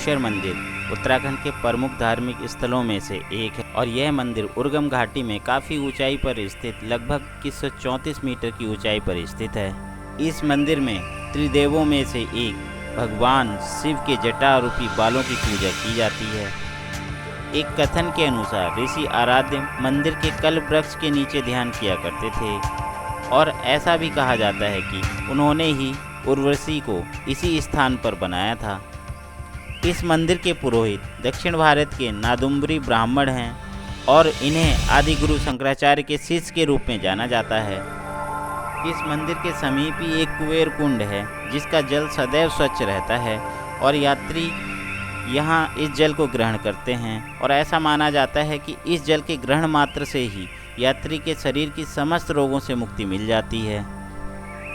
बृहदेश्वर मंदिर उत्तराखंड के प्रमुख धार्मिक स्थलों में से एक है और यह मंदिर उर्गम घाटी में काफ़ी ऊंचाई पर स्थित लगभग 2134 मीटर की ऊंचाई पर स्थित है। इस मंदिर में त्रिदेवों में से एक भगवान शिव के जटा रूपी बालों की पूजा की जाती है। एक कथन के अनुसार ऋषि आराध्य मंदिर के कल्प वृक्ष के नीचे ध्यान किया करते थे और ऐसा भी कहा जाता है कि उन्होंने ही उर्वशी को इसी स्थान पर बनाया था। इस मंदिर के पुरोहित दक्षिण भारत के नादुम्बरी ब्राह्मण हैं और इन्हें आदि गुरु शंकराचार्य के शिष्य के रूप में जाना जाता है। इस मंदिर के समीप ही एक कुबेर कुंड है जिसका जल सदैव स्वच्छ रहता है और यात्री यहाँ इस जल को ग्रहण करते हैं और ऐसा माना जाता है कि इस जल के ग्रहण मात्र से ही यात्री के शरीर की समस्त रोगों से मुक्ति मिल जाती है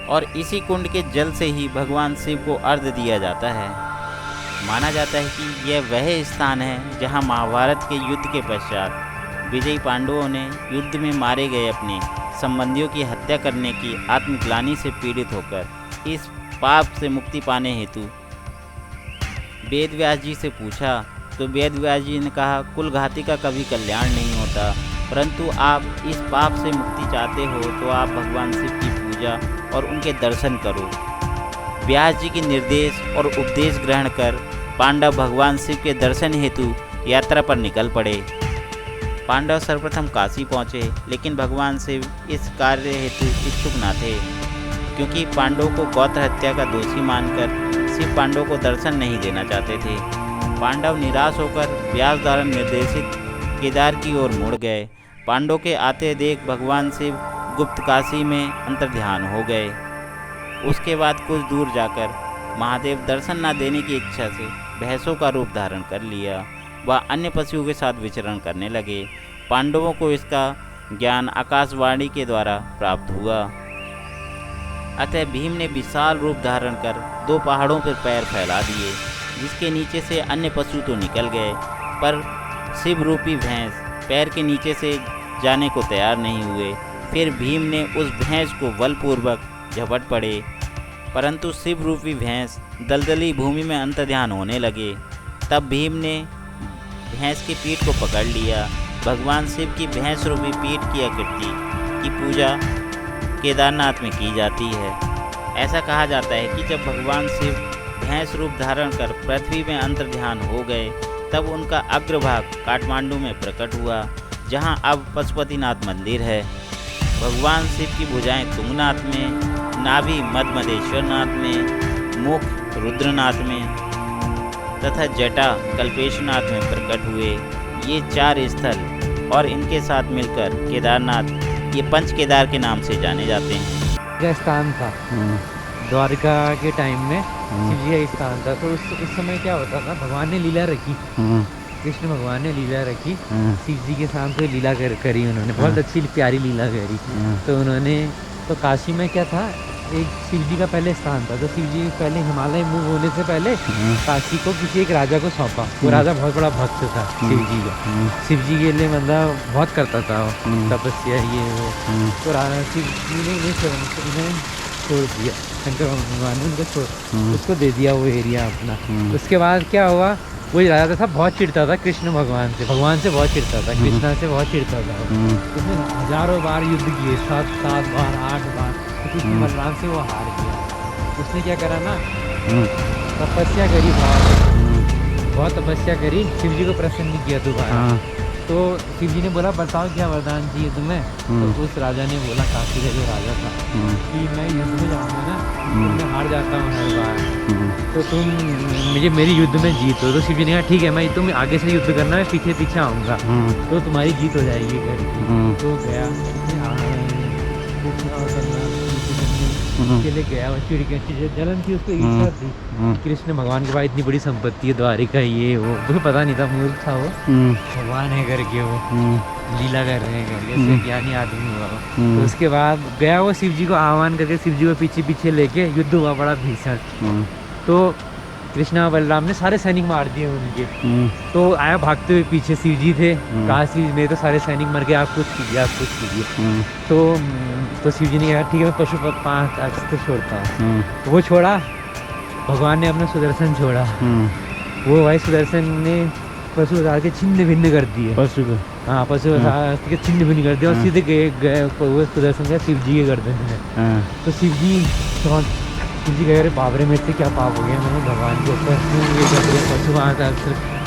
और इसी कुंड के जल से ही भगवान शिव को अर्घ्य दिया जाता है। माना जाता है कि यह वह स्थान है जहाँ महाभारत के युद्ध के पश्चात विजयी पांडवों ने युद्ध में मारे गए अपने संबंधियों की हत्या करने की आत्मग्लानि से पीड़ित होकर इस पाप से मुक्ति पाने हेतु वेद व्यास जी से पूछा तो वेद व्यास जी ने कहा, कुलघाती का कभी कल्याण नहीं होता, परंतु आप इस पाप से मुक्ति चाहते हो तो आप भगवान शिव की पूजा और उनके दर्शन करो। व्यास जी के निर्देश और उपदेश ग्रहण कर पांडव भगवान शिव के दर्शन हेतु यात्रा पर निकल पड़े। पांडव सर्वप्रथम काशी पहुँचे, लेकिन भगवान शिव इस कार्य हेतु इच्छुक न थे, क्योंकि पांडवों को गौत्र हत्या का दोषी मानकर शिव पांडवों को दर्शन नहीं देना चाहते थे। पांडव निराश होकर व्यास द्वारा निर्देशित केदार की ओर मुड़ गए। पांडवों के आते देख भगवान शिव गुप्त काशी में अंतर्ध्यान हो गए। उसके बाद कुछ दूर जाकर महादेव दर्शन न देने की इच्छा से भैंसों का रूप धारण कर लिया। वह अन्य पशुओं के साथ विचरण करने लगे। पांडवों को इसका ज्ञान आकाशवाणी के द्वारा प्राप्त हुआ। अतः भीम ने विशाल रूप धारण कर 2 पहाड़ों पर पैर फैला दिए, जिसके नीचे से अन्य पशु तो निकल गए, पर शिव रूपी भैंस पैर के नीचे से जाने को तैयार नहीं हुए। फिर भीम ने उस भैंस को बलपूर्वक झपट पड़े, परंतु शिव रूपी भैंस दलदली भूमि में अंतर्ध्यान होने लगे। तब भीम ने भैंस की पीठ को पकड़ लिया। भगवान शिव की भैंस रूपी पीठ की आकृति की पूजा केदारनाथ में की जाती है। ऐसा कहा जाता है कि जब भगवान शिव भैंस रूप धारण कर पृथ्वी में अंतर्ध्यान हो गए, तब उनका अग्रभाग काठमांडू में प्रकट हुआ, जहां अब पशुपतिनाथ मंदिर है। भगवान शिव की भुजाएं तुंगनाथ में, नाभि मधमदेश्वरनाथ में, मुख रुद्रनाथ में तथा जटा कल्पेशनाथ में प्रकट हुए। ये 4 स्थल और इनके साथ मिलकर केदारनाथ ये पंच केदार के नाम से जाने जाते हैं। यह स्थान था द्वारका के टाइम में, शिव जी का स्थान था। तो उस समय क्या होता था, भगवान ने लीला रखी, कृष्ण भगवान ने लीला रखी, शिव जी के साथ तो लीला करी उन्होंने, बहुत अच्छी प्यारी लीला करी। तो उन्होंने तो काशी में क्या था, एक शिव जी का पहले स्थान था। तो शिव जी पहले हिमालय मूव होने से पहले काशी को किसी एक राजा को सौंपा। वो राजा बहुत बड़ा भक्त था शिव जी का, शिव जी के लिए मतलब बहुत करता था वो तपस्या ये वो। तो राजा शिव जी ने उन्हें छोड़ दिया, शंकर भगवान ने उनको उसको दे दिया वो एरिया अपना। उसके बाद क्या हुआ, वो राजा था बहुत चिढ़ता था कृष्ण भगवान से बहुत चिढ़ता था, कृष्णा से बहुत चिढ़ता था। उसने हजारों बार युद्ध किए, 7 बार 8 बार, कृष्ण बलराम से वो हार गया। उसने क्या करा ना, तपस्या करी, बहुत तपस्या करी, शिव जी को प्रसन्न किया दोबारा। तो शिव जी ने बोला, बताओ क्या वरदान चाहिए तुम्हें। तो उस राजा ने बोला, काशी का जो राजा था, कि मैं युद्ध में जाऊँगा ना, तो मैं हार जाता हूँ हर बार, तो तुम मेरी युद्ध में जीत हो। तो शिव जी ने कहा, ठीक है, मैं तुम आगे से युद्ध करना, मैं पीछे पीछे आऊँगा, तो तुम्हारी जीत हो जाएगी करके। तो गया के लिए गया, जलन थी उसको, ईर्ष्या थी। कृष्ण भगवान के पास इतनी बड़ी संपत्ति है, द्वारिका ये वो, मुझे पता नहीं था, मूर्ख था वो, भगवान है करके वो लीला कर रहे हैं करके, ज्ञानी आदमी हुआ वो। तो उसके बाद गया वो शिव जी को आह्वान करके, शिव जी को पीछे पीछे लेके युद्ध हुआ बड़ा भीषण। तो कृष्णा बलराम ने सारे सैनिक मार दिए उनके। तो आया भागते हुए, पीछे शिव जी थे, कहा शिव मेरे तो सारे सैनिक मर गए, आप कुछ कीजिए, आप कुछ कीजिए। तो शिव जी ने कहा, ठीक है, मैं पशुपत 5 अस्त्र छोड़ता हूँ। वो छोड़ा, भगवान ने अपना सुदर्शन छोड़ा, वो भाई सुदर्शन ने पशु अवतार के छिन्न भिन्न कर दिए। पशु को। हाँ, पशु अवतार के छिन्न भिन्न कर दिया और हाँ। सीधे गए वो सुदर्शन गए शिव जी के गर्दन में। हाँ। तो शिव जी कह रहे बाप रे मेरे से क्या पाप हो गया, मैंने भगवान के ऊपर क्यों ये कर दिया, पशु अवतार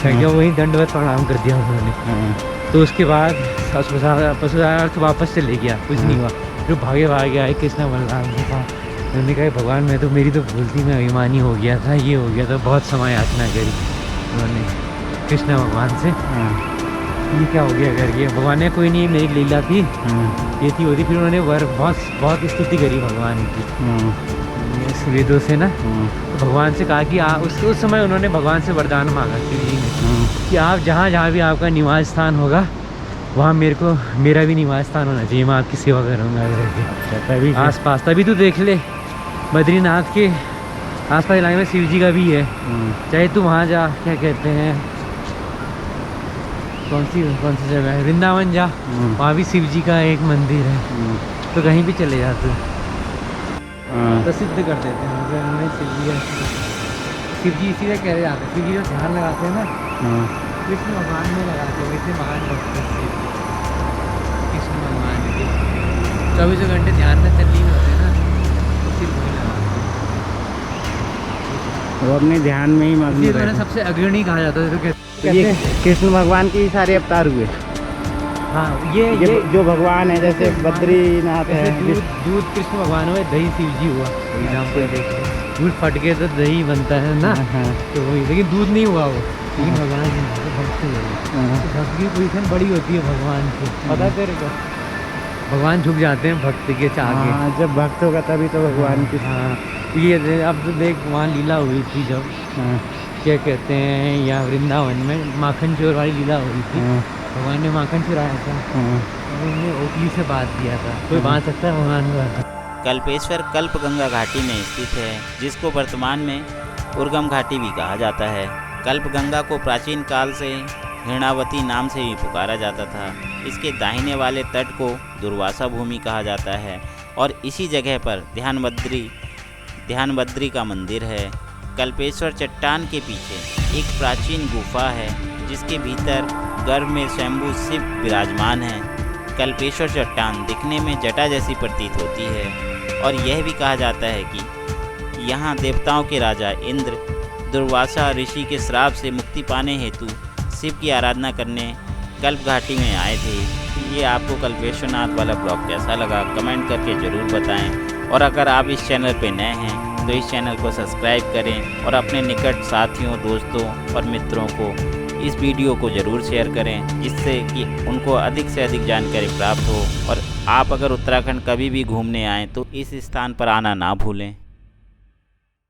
क्या वही दंडवत प्रणाम कर दिया उन्होंने। हाँ। तो उसके बाद पशु अवतार तो वापस चले गया, कुछ नहीं हुआ। जो भागे आए कृष्ण बलराम के पास, उन्होंने कहा भगवान मैं तो मेरी तो भूल थी, मैं अभिमानी हो गया था, ये हो गया था, बहुत समय याचना करी उन्होंने कृष्ण भगवान से। हाँ। ये क्या हो गया करके भगवान ने कोई नहीं, मेरी लीला थी, हाँ। ये थी होती। फिर उन्होंने बहुत स्तुति करी भगवान की हाँ। वेदों से ना। हाँ। तो भगवान से कहा कि उस समय उन्होंने भगवान से वरदान मांगा शिव जी ने कि आप जहाँ भी आपका निवास स्थान होगा वहाँ मेरा भी निवास स्थान होना चाहिए, मैं आपकी सेवा करूँगा करके। तभी आस पास तभी तो देख ले बद्रीनाथ के आस पास इलाके में शिव जी का भी है। चाहे तू वहाँ जा, क्या कहते हैं, कौन सी जगह है, वृंदावन जा, वहाँ भी शिव जी का एक मंदिर है। तो कहीं भी चले जाते प्रसिद्ध कर देते हैं उन्होंने शिव जी इसीलिए कह रहे जाते हैं। शिव जी जो ध्यान लगाते हैं ना कृष्ण भगवान में लगाते हैं, वैसे महान भक्त हैं शिव जी। कृष्ण भगवान के 24 घंटे ध्यान में तल्लीन होते हैं ना, तो सिर्फ वही लगाते हैं। वो अपने ध्यान में ही मग्न इसलिए रहते मैंने हैं। सबसे अग्रणी कहा जाता है। तो कहते ये हैं कृष्ण भगवान के ही सारे अवतार हुए। हाँ, ये जो भगवान है जैसे बद्रीनाथ है, दूध कृष्ण भगवान हुए, दही शिव जी हुआ। एग्जाम्पल देखो, दूध फट के तो दही बनता है ना। हाँ। तो वही, लेकिन दूध नहीं हुआ वो, लेकिन भगवान तो भक्त हुए। तो भक्त की पोजीशन बड़ी होती है भगवान की, पता तेरे को। भगवान झुक जाते हैं भक्त के आगे। हाँ, जब भक्त होगा तभी तो भगवान की। हाँ, ये अब तो देख वहाँ लीला हुई थी जब, क्या कहते हैं, यहाँ वृंदावन में माखन चोर वाली लीला हुई थी। भगवान ने माखन चुराया था, उन्होंने ओखली से बात दिया था। कोई बांध सकता है भगवान को? कल्पेश्वर कल्पगंगा घाटी में स्थित है, जिसको वर्तमान में उर्गम घाटी भी कहा जाता है। कल्पगंगा को प्राचीन काल से हिरणावती नाम से भी पुकारा जाता था। इसके दाहिने वाले तट को दुर्वासा भूमि कहा जाता है और इसी जगह पर ध्यानबद्री का मंदिर है। कल्पेश्वर चट्टान के पीछे एक प्राचीन गुफा है, जिसके भीतर गर्भ में स्वयंभू शिव विराजमान है। कल्पेश्वर चट्टान दिखने में जटा जैसी प्रतीत होती है और यह भी कहा जाता है कि यहाँ देवताओं के राजा इंद्र दुर्वासा ऋषि के श्राप से मुक्ति पाने हेतु शिव की आराधना करने कल्प घाटी में आए थे। ये आपको कल्पेश्वरनाथ वाला ब्लॉग कैसा लगा कमेंट करके ज़रूर बताएं और अगर आप इस चैनल पर नए हैं तो इस चैनल को सब्सक्राइब करें और अपने निकट साथियों, दोस्तों और मित्रों को इस वीडियो को ज़रूर शेयर करें, जिससे कि उनको अधिक से अधिक जानकारी प्राप्त हो। और आप अगर उत्तराखंड कभी भी घूमने आएँ तो इस स्थान पर आना ना भूलें।